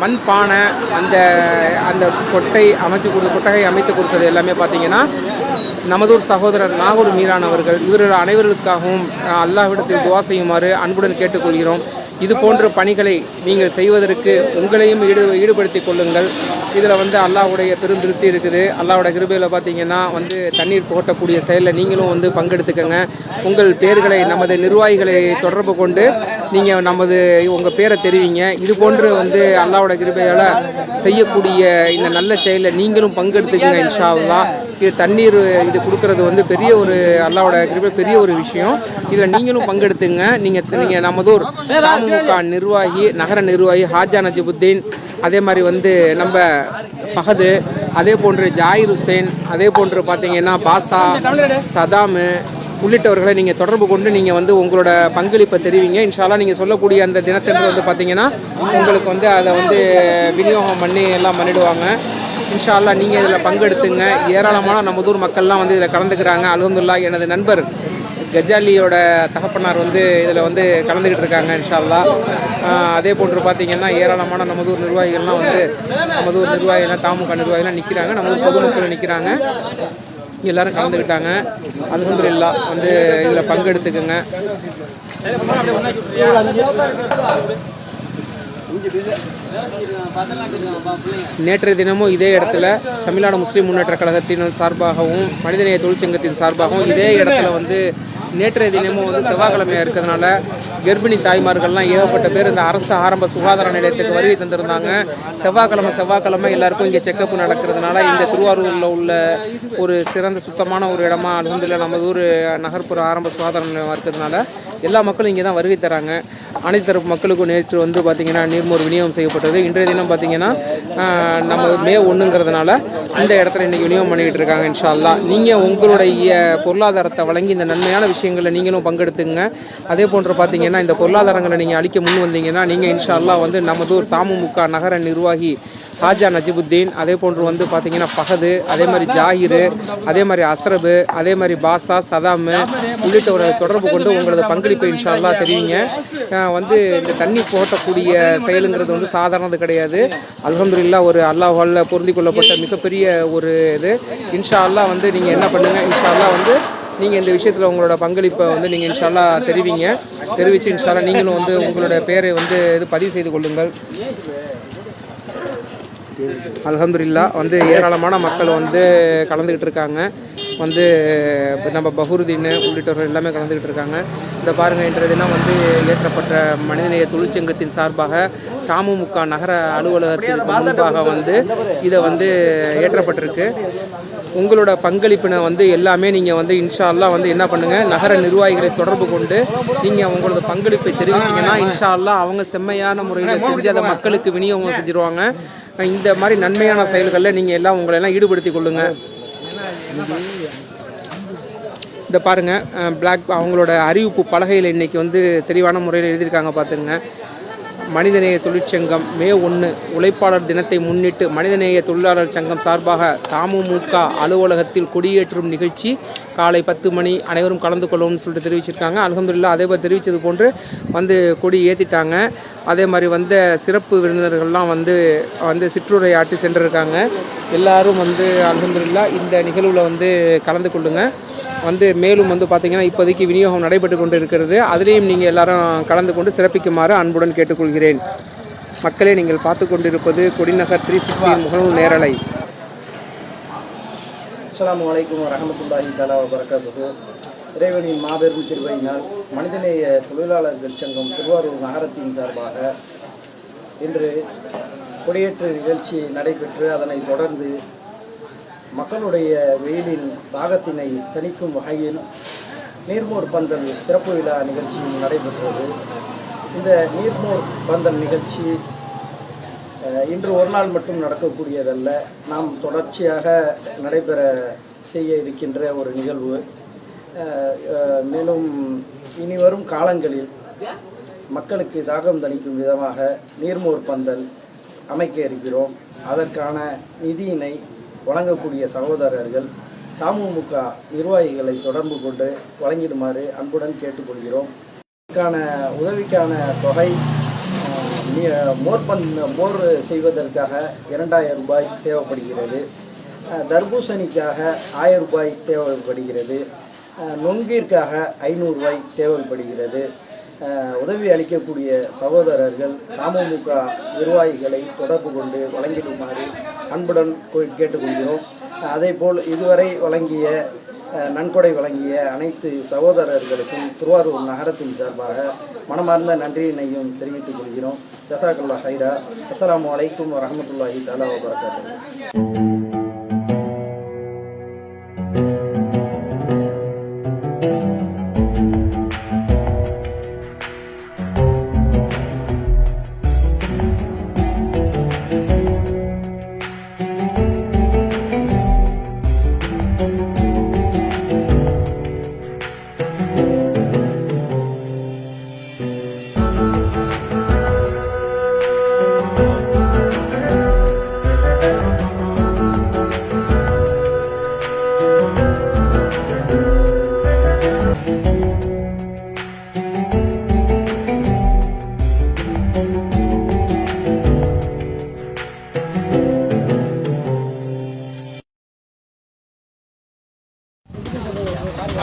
மண் பானை அந்த அந்த கொட்டகை அமைத்து கொடுத்தது எல்லாமே பார்த்தீங்கன்னா நமதூர் சகோதரர் நாகூர் மீரான் அவர்கள். இவர்கள் அனைவருக்காகவும் அல்லாஹ்விடத்தில் துவா செய்யுமாறு அன்புடன் கேட்டுக்கொள்கிறோம். இது போன்ற பணிகளை நீங்கள் செய்வதற்கு உங்களையும் ஈடுபடுத்திக் கொள்ளுங்கள். இதில் வந்து அல்லாஹ்வுடைய பெரும் திருப்தி இருக்குது. அல்லாஹ்வுடைய கிருபையில் பார்த்தீங்கன்னா வந்து தண்ணீர் புகட்டக்கூடிய செயலில் நீங்களும் வந்து பங்கெடுத்துக்கங்க. உங்கள் பேர்களை நமது நிர்வாகிகளை தொடர்பு கொண்டு நீங்கள் உங்கள் பேரை தெரிவிங்க. இது போன்று வந்து அல்லாஹ்வுடைய கிருபையால் செய்யக்கூடிய இந்த நல்ல செயலில் நீங்களும் பங்கெடுத்துக்கங்க இன்ஷா அல்லாஹ். இது தண்ணீர் இது கொடுக்கறது வந்து பெரிய ஒரு அல்லாஹ்வுடைய கிருபை பெரிய ஒரு விஷயம். இதில் நீங்களும் பங்கெடுத்துங்க. நீங்கள் நமதூர் தாமுக நிர்வாகி நகர நிர்வாகி ஹாஜா நஜிபுத்தீன், அதே மாதிரி வந்து நம்ம ஃபஹது, அதே போன்று ஜாயிர் ஹுசைன், அதே போன்று பார்த்தீங்கன்னா பாசா சதாமு உள்ளிட்டவர்களை நீங்கள் தொடர்பு கொண்டு நீங்கள் வந்து உங்களோட பங்களிப்பை தெரிவிங்க. இன்ஷா அல்லாஹ் நீங்கள் சொல்லக்கூடிய அந்த தினத்தன்று வந்து பார்த்தீங்கன்னா உங்களுக்கு வந்து அதை வந்து விநியோகம் பண்ணி எல்லாம் பண்ணிடுவாங்க. இன்ஷா அல்லாஹ் நீங்கள் இதில் பங்கெடுத்துங்க. ஏராளமான நமதூர் மக்கள்லாம் வந்து இதில் கலந்துக்கிறாங்க. அல்ஹம்துலில்லாஹ் எனது நண்பர் கஜாலியோட தகப்பனார் வந்து இதில் வந்து கலந்துக்கிட்டு இருக்காங்க இன்ஷா அல்லாஹ். அதே போன்று பார்த்தீங்கன்னா ஏராளமான நமதூர் நிர்வாகிகள்லாம் வந்து நமதூர் நிர்வாகிகள்லாம் தாமுக நிர்வாகிகள்லாம் நிற்கிறாங்க. நமது பொதுமக்கள் நிற்கிறாங்க. எல்லோரும் கலந்துக்கிட்டாங்க. அல்ஹம்துலில்லாஹ் வந்து இதில் பங்கெடுத்துக்குங்க. நேற்றைய தினமும் இதே இடத்துல தமிழ்நாடு முஸ்லீம் முன்னேற்ற கழகத்தின் சார்பாகவும் மனிதநேய தொழிற்சங்கத்தின் சார்பாகவும் இதே இடத்துல வந்து நேற்றைய தினமும் வந்து செவ்வாய்க்கிழமையாக இருக்கிறதுனால கர்ப்பிணி தாய்மார்கள்லாம் ஏகப்பட்ட பேர் இந்த அரசு ஆரம்ப சுகாதார நிலையத்துக்கு வருகை தந்திருந்தாங்க. செவ்வாய்க்கிழமை எல்லாருக்கும் இங்கே செக்கப் நடக்கிறதுனால இந்த திருவாரூரில் உள்ள ஒரு சிறந்த சுத்தமான ஒரு இடமா அல்ஹம்துலில்லாஹ் நமது ஊர் நகர்ப்புற ஆரம்ப சுகாதார நிலையம் இருக்கிறதுனால எல்லா மக்களும் இங்கே தான் வருகை தராங்க. அனைத்து தரப்பு மக்களுக்கும் நேற்று வந்து பார்த்திங்கன்னா நீர்மோர் விநியோகம் செய்யப்பட்டது. இன்றைய தினம் பார்த்திங்கன்னா நம்ம மே 1ங்கிறதுனால இந்த இடத்துல இன்றைக்கி விநியோகம் பண்ணிக்கிட்டு இருக்காங்க இன்ஷா அல்லாஹ். நீங்கள் உங்களுடைய பொருளாதாரத்தை வழங்கி இந்த நன்மையான விஷயங்களில் நீங்களும் பங்கெடுத்துங்க. அதே போன்று பார்த்தீங்கன்னா இந்த பொருளாதாரங்களை நீங்கள் அளிக்க முன் வந்தீங்கன்னா நீங்கள் இன்ஷா அல்லாஹ் வந்து நமதூர் தாமுக நகர நிர்வாகி ஹாஜா நஜிபுத்தீன், அதே போன்று வந்து பார்த்தீங்கன்னா ஃபஹது, அதே மாதிரி ஜாகிரு, அதே மாதிரி அஸ்ரபு, அதே மாதிரி பாசா சதாமு உள்ளிட்டவர்களை தொடர்பு கொண்டு உங்களது பங்களிப்பை இன்ஷா அல்லாஹ் தெரிவிங்க. வந்து இந்த தண்ணி போட்டக்கூடிய செயலுங்கிறது வந்து சாதாரணது கிடையாது. அல்ஹம்துலில்லாஹ் ஒரு அல்லாஹ்வால் பொருந்தி கொள்ளப்பட்ட மிகப்பெரிய ஒரு இது. இன்ஷா அல்லாஹ் வந்து நீங்கள் என்ன பண்ணுங்கள், இன்ஷா அல்லாஹ் வந்து நீங்கள் இந்த விஷயத்தில் உங்களோட பங்களிப்பை வந்து நீங்கள் இன்ஷா அல்லாஹ் தெரிவித்து இன்ஷா அல்லாஹ் நீங்களும் வந்து உங்களோட பேரை வந்து பதிவு செய்து கொள்ளுங்கள். அல்ஹம்துலில்லாஹ் வந்து ஏராளமான மக்கள் வந்து கலந்துக்கிட்டு இருக்காங்க. வந்து நம்ம பஹுருதீன் உள்ளிட்டவர்கள் எல்லாமே கலந்துக்கிட்டு இருக்காங்க. இந்த பாருங்கள், இன்றைய தினம் வந்து ஏற்றப்பட்ட மனிதநேய தொழிற்சங்கத்தின் சார்பாக தாமுக நகர அலுவலகத்திற்கு முன்பாக வந்து இதை வந்து ஏற்றப்பட்டிருக்கு. உங்களோட பங்களிப்பினை வந்து எல்லாமே நீங்கள் வந்து இன்ஷா அல்லாஹ் வந்து என்ன பண்ணுங்கள், நகர நிர்வாகிகளை தொடர்பு கொண்டு நீங்கள் உங்களோட பங்களிப்பை தெரிவிச்சிங்கன்னா இன்ஷா அல்லாஹ் அவங்க செம்மையான முறையில் செஞ்சு அதை மக்களுக்கு விநியோகம் செஞ்சுருவாங்க. இந்த மாதிரி நன்மையான செயல்களில் நீங்கள் எல்லாம் உங்களெல்லாம் ஈடுபடுத்தி கொள்ளுங்கள். இந்த பாருங்கள், அவங்களோட அறிவிப்பு பலகையில் இன்றைக்கி வந்து தெளிவான முறையில் எழுதியிருக்காங்க. பார்த்துங்க, மனிதநேய தொழிற்சங்கம் மே 1 உழைப்பாளர் தினத்தை முன்னிட்டு மனிதநேய தொழிலாளர் சங்கம் சார்பாக தாமுக அலுவலகத்தில் கொடியேற்றும் நிகழ்ச்சி காலை 10 மணி அனைவரும் கலந்து கொள்ளணும்னு சொல்லிட்டு தெரிவிச்சிருக்காங்க. அல்ஹம்துலில்லாஹ் அதே மாதிரி தெரிவித்தது போன்று வந்து கொடி ஏற்றிட்டாங்க. அதே மாதிரி வந்து சிறப்பு விருந்தினர்கள்லாம் வந்து சிற்றுரை ஆற்றி சென்றிருக்காங்க. எல்லாரும் வந்து அல்ஹம்துலில்லாஹ் இந்த நிகழ்வில் வந்து கலந்து கொள்ளுங்க. வந்து மேலும் வந்து பார்த்திங்கன்னா இப்போதைக்கு விநியோகம் நடைபெற்று கொண்டு இருக்கிறது. அதுலேயும் நீங்கள் எல்லாரும் கலந்து கொண்டு சிறப்பிக்குமாறு அன்புடன் கேட்டுக்கொள்கிறேன். மக்களே, நீங்கள் பார்த்து கொண்டிருப்பது கொடிநகர் 360 முகநூல் நேரலை. அஸ்ஸலாமு அலைக்கும் வரஹ்மத்துல்லாஹி தஆலா வபரகாத்துஹு. இறைவனின் மாபெரும் கிருபையினால் மனிதநேய தொழிலாளர்கள் சங்கம் திருவாரூர் நகரத்தின் சார்பாக இன்று கொடியேற்று நிகழ்ச்சி நடைபெற்று அதனைத் தொடர்ந்து மக்களுடைய வெயிலின் தாகத்தினை தணிக்கும் வகையில் நீர்மோர் பந்தல் திறப்பு விழா நிகழ்ச்சி நடைபெற்றது. இந்த நீர்மோர் பந்தல் நிகழ்ச்சி இன்று ஒரு நாள் மட்டும் நடக்கக்கூடியதல்ல, நாம் தொடர்ச்சியாக நடைபெற செய்ய இருக்கின்ற ஒரு நிகழ்வு. மேலும் இனி வரும் காலங்களில் மக்களுக்கு தாகம் தணிக்கும் விதமாக நீர்மோர் பந்தல் அமைக்க இருக்கிறோம். அதற்கான நிதியினை வழங்கக்கூடிய சகோதரர்கள் தாமுக நிர்வாகிகளை தொடர்பு கொண்டு வழங்கிடுமாறு அன்புடன் கேட்டுக்கொள்கிறோம். உதவிக்கான தொகை மோர் செய்வதற்காக 2000 ரூபாய் தேவைப்படுகிறது. தர்பூசணிக்காக 1000 ரூபாய் தேவைப்படுகிறது. நொங்கிற்காக 500 ரூபாய் தேவைப்படுகிறது. உதவி அளிக்கக்கூடிய சகோதரர்கள் தமுமுக நிர்வாகிகளை தொடர்பு கொண்டு வழங்கிடுமாறு அன்புடன் கேட்டுக்கொள்கிறோம். அதேபோல் இதுவரை நன்கொடை வழங்கிய அனைத்து சகோதரர்களுக்கும் திருவாரூர் நகரத்தின் சார்பாக மனமார்ந்த நன்றியினையும் தெரிவித்துக் கொள்கிறோம். ஜஸாக்கல்லாஹ் ஹைரா. அஸ்ஸலாமு அலைக்கும் வரஹ்மத்துல்லாஹி தஆலா வபரகாத்துஹு.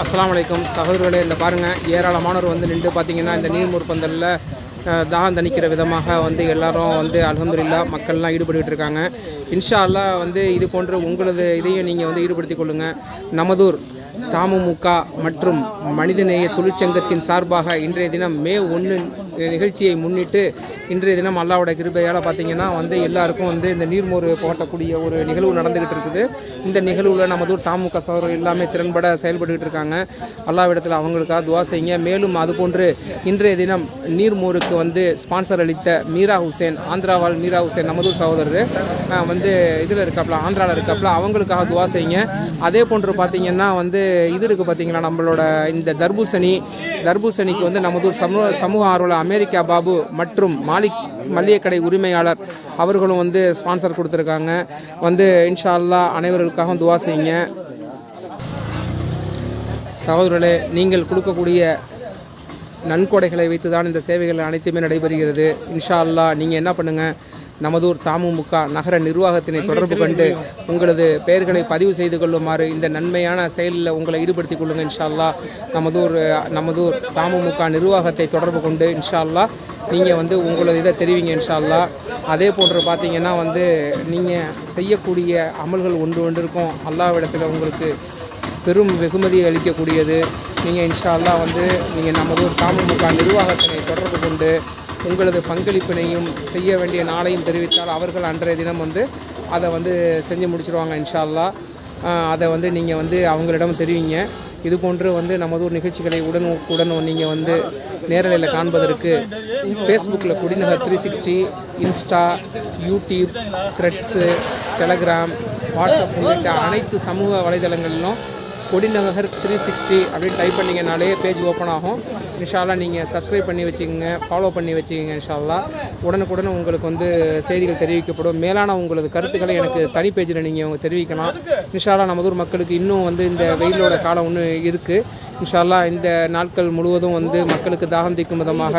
அஸ்ஸலாமு அலைக்கும் சகோதரர்களே, இந்த பாருங்கள் ஏராளமானவர் வந்து நின்று பார்த்தீங்கன்னா இந்த நீர்மூர் பந்தலில் தாகம் தணிக்கிற விதமாக வந்து எல்லாரும் வந்து அல்ஹம்துலில்லாஹ் மக்கள்லாம் ஈடுபட்டு இருக்காங்க. இன்ஷா அல்லாஹ் வந்து இது போன்ற உங்களது இதையும் நீங்கள் வந்து ஈடுபடுத்திக் கொள்ளுங்கள். நமதூர் தமுமுக மற்றும் மனிதநேய தொழிற்சங்கத்தின் சார்பாக இன்றைய தினம் மே 1 நிகழ்ச்சியை முன்னிட்டு இன்றைய தினம் அல்லாஹ்வோட கிருபையால் பார்த்திங்கன்னா வந்து எல்லாருக்கும் வந்து இந்த நீர்மோர் போட்டக்கூடிய ஒரு நிகழ்வு நடந்துக்கிட்டு இருக்குது. இந்த நிகழ்வில் நமதூர் தமுக சகோதரர்கள் எல்லாமே திறன்பட செயல்பட்டுக்கிட்டு இருக்காங்க. அல்லாஹ்விடத்தில் அவங்களுக்காக துவா செய்யுங்க. மேலும் அதுபோன்று இன்றைய தினம் நீர்மோருக்கு வந்து ஸ்பான்சர் அளித்த மீரா ஹுசேன், ஆந்திராவால் மீரா ஹுசேன் நமதூர் சகோதரர் வந்து இதில் இருக்காப்புல, ஆந்திராவில் இருக்காப்புல, அவங்களுக்காக துவா செய்யுங்க. அதே போன்று பார்த்திங்கன்னா வந்து இது இருக்குது பார்த்திங்கன்னா நம்மளோட இந்த தர்பூசணிக்கு வந்து நமதூர் சமூக ஆர்வலர் அமெரிக்கா பாபு மற்றும் மல்லிகை கடை உரிமையாளர் அவர்களும் வந்து ஸ்பான்சர் கொடுத்துருக்காங்க. வந்து இன்ஷா அல்லாஹ் அனைவர்களுக்காகவும் துவா செய்யுங்க. சகோதரர்களே, நீங்கள் கொடுக்கக்கூடிய நன்கொடைகளை வைத்து தான் இந்த சேவைகள் அனைத்துமே நடைபெறுகிறது. இன்ஷா அல்லாஹ் நீங்கள் என்ன பண்ணுங்கள், நமதூர் தமுமுக நகர நிர்வாகத்தினை தொடர்பு கொண்டு உங்களது பெயர்களை பதிவு செய்து கொள்ளுமாறு இந்த நன்மையான செயலில் உங்களை ஈடுபடுத்திக் கொள்ளுங்கள். இன்ஷா அல்லாஹ் நமதூர் தமுமுக நிர்வாகத்தை தொடர்பு கொண்டு இன்ஷா அல்லாஹ் நீங்கள் வந்து உங்களது இதை தெரிவிங்க இன்ஷா அல்லாஹ். அதே போன்று பார்த்தீங்கன்னா வந்து நீங்கள் செய்யக்கூடிய அமல்கள் ஒன்று இருக்கும். அல்லாஹ்விடத்தில் உங்களுக்கு பெரும் வெகுமதியை அளிக்கக்கூடியது. நீங்கள் இன்ஷா அல்லாஹ் வந்து நீங்கள் நமதூர் தமுமுக நிர்வாகத்தினை தொடர்பு கொண்டு உங்களது பங்களிப்பினையும் செய்ய வேண்டிய நாளையும் தெரிவித்தால் அவர்கள் அன்றைய தினம் வந்து அதை வந்து செஞ்சு முடிச்சிடுவாங்க இன்ஷா அல்லாஹ். அதை வந்து நீங்கள் வந்து அவங்களிடம் தெரிவிங்க. இது போன்று வந்து நமதூர் நிகழ்ச்சிகளை உடனுக்குடன் நீங்கள் வந்து நேரலையில் காண்பதற்கு ஃபேஸ்புக்கில் குடிநகர் 360, Insta, YouTube, Threads, Telegram, WhatsApp உள்ளிட்ட அனைத்து சமூக வலைதளங்களிலும் கொடிநகர் 360 அப்படின்னு டைப் பண்ணிங்கனாலே பேஜ் ஓப்பன் ஆகும். இன்ஷா அல்லாஹ் நீங்கள் சப்ஸ்கிரைப் பண்ணி வச்சுக்கோங்க, ஃபாலோ பண்ணி வச்சுக்கோங்க. இன்ஷா அல்லாஹ் உடனுக்குடன் உங்களுக்கு வந்து செய்திகள் தெரிவிக்கப்படும். மேலான உங்களது கருத்துக்களை எனக்கு தனி பேஜில் நீங்கள் தெரிவிக்கலாம். இன்ஷா அல்லாஹ் நமதூர் மக்களுக்கு இன்னும் வந்து இந்த வெயிலோட காலம் ஒன்று இருக்குது. இன்ஷா அல்லாஹ் இந்த நாட்கள் முழுவதும் வந்து மக்களுக்கு தாகம் தீர்க்கும் விதமாக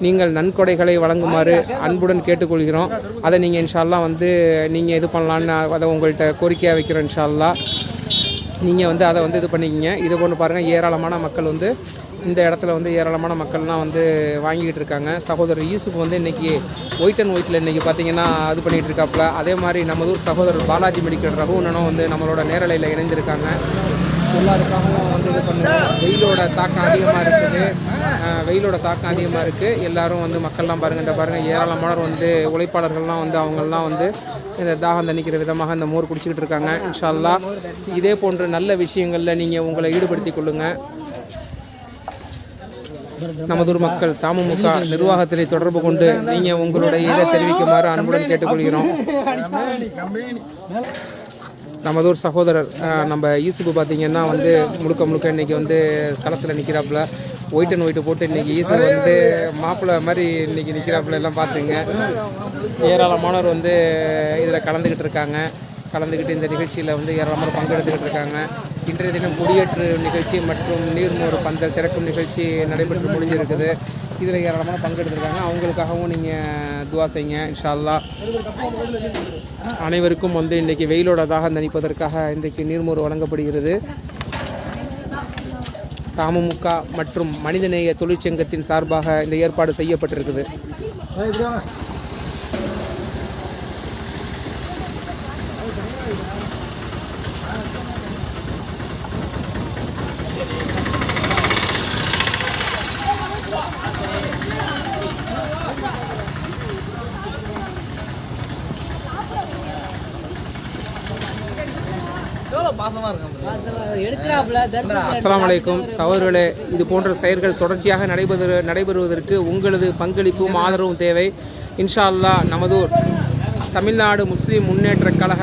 நீங்கள் நன்கொடைகளை வழங்குமாறு அன்புடன் கேட்டுக்கொள்கிறோம். அதை நீங்கள் இன்ஷா அல்லாஹ் வந்து நீங்கள் இது பண்ணலான்னு அதை உங்கள்கிட்ட கோரிக்கையாக வைக்கிறோம். இன்ஷா அல்லாஹ் நீங்கள் வந்து அதை வந்து இது பண்ணிக்கிங்க. இது போன்று பாருங்கள் ஏராளமான மக்கள் வந்து இந்த இடத்துல வந்து ஏராளமான மக்கள்லாம் வந்து வாங்கிக்கிட்டு இருக்காங்க. சகோதரர் யூசுப் வந்து இன்றைக்கி ஒயிட் அண்ட் ஒயிட்டில் இன்றைக்கி பார்த்திங்கன்னா இது பண்ணிகிட்டு இருக்காப்புல. அதே மாதிரி நமதூர் சகோதரர் பாலாஜி மெடிக்கல் ரகுவனனும் வந்து நம்மளோட நேரலையில் இணைந்திருக்காங்க. எல்லாருக்காகவும் வந்து இது பண்ணுவோம். வெயிலோட தாக்கம் அதிகமாக இருக்குது. எல்லோரும் வந்து மக்கள்லாம் பாருங்கள், இந்த பாருங்கள் ஏராளமானவர் வந்து உழைப்பாளர்கள்லாம் வந்து அவங்கெல்லாம் வந்து இந்த தாகம் தணிக்கிற விதமாக இந்த மோர் குடிச்சிக்கிட்டு இருக்காங்க. இன்ஷா அல்லாஹ் இதே போன்ற நல்ல விஷயங்களில் நீங்கள் உங்களை ஈடுபடுத்திக் கொள்ளுங்கள். நமதூர் மக்கள் தமுமுக நிர்வாகத்தினை தொடர்பு கொண்டு நீங்கள் உங்களுடைய இதை தெரிவிக்குமாறு அன்புடன் கேட்டுக்கொள்கிறோம். நமதூர் சகோதரர் நம்ம ஈசுப்பு பார்த்திங்கன்னா வந்து முழுக்க இன்றைக்கி வந்து களத்தில் நிற்கிறாப்புல. ஒயிட் அண்ட் ஒயிட்டு போட்டு இன்றைக்கி ஈசு வந்து மாப்பிள்ளை மாதிரி இன்றைக்கி நிற்கிறாப்புல எல்லாம் பார்த்துங்க. ஏராளமானவர் வந்து இதில் கலந்துக்கிட்டு இந்த நிகழ்ச்சியில் வந்து ஏராளமான பங்கெடுத்துக்கிட்டு இருக்காங்க. இன்றைய தினம் கொடியேற்று நிகழ்ச்சி மற்றும் நீர்மோர் பந்தல் திறக்கும் நிகழ்ச்சி நடைபெற்று முடிஞ்சிருக்குது. இதில் ஏராளமான பங்கெடுத்திருக்காங்க. அவங்களுக்காகவும் நீங்கள் துவா செய்யுங்க இன்ஷா அல்லாஹ். அனைவருக்கும் வந்து இன்றைக்கி வெயிலோட தாகம் தணிப்பதற்காக இன்றைக்கு நீர்மோர் வழங்கப்படுகிறது. தமுமுக மற்றும் மனிதநேய தொழிற்சங்கத்தின் சார்பாக இந்த ஏற்பாடு செய்யப்பட்டிருக்குது. அஸ்ஸலாமு அலைக்கும் சகோதரர்களே, இது போன்ற செயல்கள் தொடர்ச்சியாக நடைபெறுவதற்கு உங்களது பங்களிப்பும் ஆதரவும் தேவை. இன்ஷா அல்லாஹ் நமதூர் தமிழ்நாடு முஸ்லீம் முன்னேற்ற கழக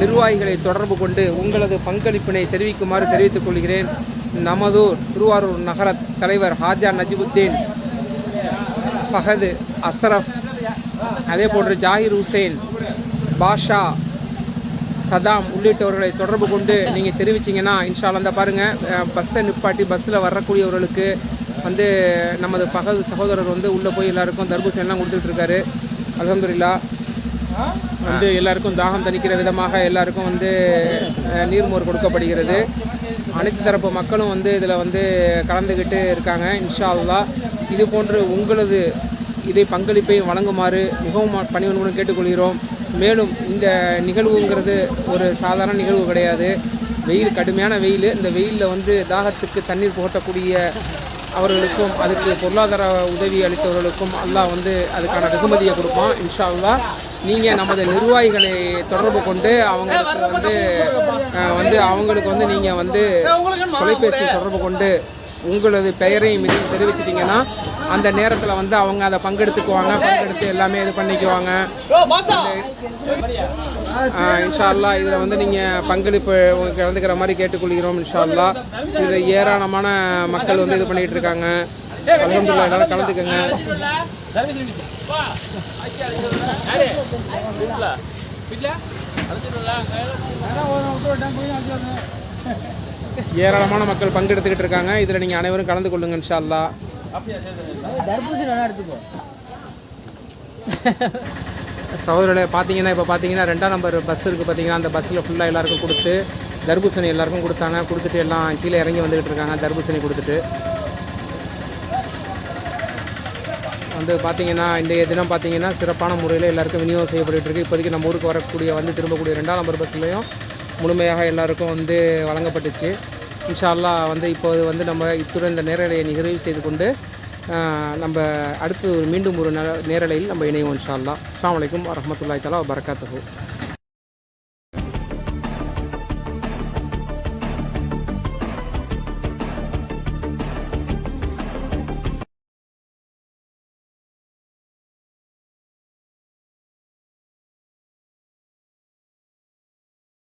நிர்வாகிகளை தொடர்பு கொண்டு உங்களது பங்களிப்பினை தெரிவிக்குமாறு தெரிவித்துக் கொள்கிறேன். நமதூர் திருவாரூர் நகர தலைவர் ஹாஜா நஜிபுத்தீன், ஃபஹது, அஸ்ரஃப், அதே போன்று ஜாகிர் ஹுசைன், பாஷா, சதாம் உள்ளிட்டவர்களை தொடர்பு கொண்டு நீங்கள் தெரிவிச்சிங்கன்னா இன்ஷா அல்லாஹ் அந்த பாருங்கள் பஸ்ஸை நிப்பாட்டி பஸ்ஸில் வரக்கூடியவர்களுக்கு வந்து நமது பகல் சகோதரர் வந்து உள்ளே போய் எல்லாருக்கும் தர்பூசணிலாம் கொடுத்துட்ருக்காரு. அல்ஹம்துலில்லாஹ் வந்து எல்லாருக்கும் தாகம் தணிக்கிற விதமாக எல்லாருக்கும் வந்து நீர்மோர் கொடுக்கப்படுகிறது. அனைத்து தரப்பு மக்களும் வந்து இதில் வந்து கலந்துக்கிட்டு இருக்காங்க. இன்ஷா அல்லாஹ் இது போன்று உங்களது இதை பங்களிப்பை வழங்குமாறு மிகவும் பணிவன்புடன் கேட்டுக்கொள்கிறோம். மேலும் இந்த நிகழ்வுங்கிறது ஒரு சாதாரண நிகழ்வு கிடையாது. வெயில், கடுமையான வெயில். இந்த வெயிலில் வந்து தாகத்துக்கு தண்ணீர் புகட்டக்கூடிய அவர்களுக்கும் அதுக்கு பொருளாதார உதவி அளித்தவர்களுக்கும் அல்லாஹ் வந்து அதுக்கான வெகுமதியை கொடுப்பான் இன்ஷா அல்லாஹ். நீங்கள் நமது நிர்வாகிகளை தொடர்பு கொண்டு அவங்களுக்கு வந்து நீங்கள் வந்து தொலைபேசி தொடர்பு கொண்டு உங்களது பெயரையும் இது தெரிவிச்சிட்டிங்கன்னா அந்த நேரத்தில் வந்து அவங்க அதை பங்கெடுத்துக்குவாங்க. பங்கெடுத்து எல்லாமே இது பண்ணிக்குவாங்க இன்ஷா அல்லாஹ். இதில் வந்து நீங்கள் பங்களிப்பு கலந்துக்கிற மாதிரி கேட்டுக்கொள்கிறோம் இன்ஷா அல்லாஹ். இதில் ஏராளமான மக்கள் வந்து இது பண்ணிகிட்டு இருக்காங்க. அல்ஹம்துலில்லாஹ் எல்லாரும் கலந்துக்கங்க. ஏராளமான மக்கள் பங்கெடுத்துக்கிட்டு இருக்காங்க. இதில் நீங்கள் அனைவரும் கலந்து கொள்ளுங்க இன்ஷா அல்லாஹ். சகோதரர்களே, பார்த்தீங்கன்னா இப்போ பார்த்தீங்கன்னா 2ஆம் நம்பர் பஸ் இருக்குது. பார்த்தீங்கன்னா அந்த பஸ்ஸில் ஃபுல்லாக எல்லாருக்கும் கொடுத்து தர்பூசணி எல்லாருக்கும் கொடுத்தாங்க. கொடுத்துட்டு எல்லாம் கீழே இறங்கி வந்துக்கிட்டு இருக்காங்க. தர்பூசணி கொடுத்துட்டு வந்து பார்த்தீங்கன்னா இன்றைய தினம் பார்த்தீங்கன்னா சிறப்பான முறையில் எல்லாருக்கும் விநியோகம் செய்யப்பட்டுருக்கு. இப்போதைக்கு நம்ம ஊருக்கு வரக்கூடிய வந்து திரும்பக்கூடிய 2ஆம் நம்பர் பஸ்லையும் முழுமையாக எல்லாருக்கும் வந்து வழங்கப்பட்டுச்சு. இன்ஷா அல்லாஹ் வந்து இப்போது வந்து நம்ம இத்துடன் இந்த நேரலையை நிறைவு செய்து கொண்டு நம்ம அடுத்து மீண்டும் ஒரு நேரலையில் நம்ம இணைவோம் இன்ஷா அல்லாஹ். அஸ்ஸலாமு அலைக்கும் வரஹ்மத்துல்லாஹி தஆலா வபரகாத்துஹு.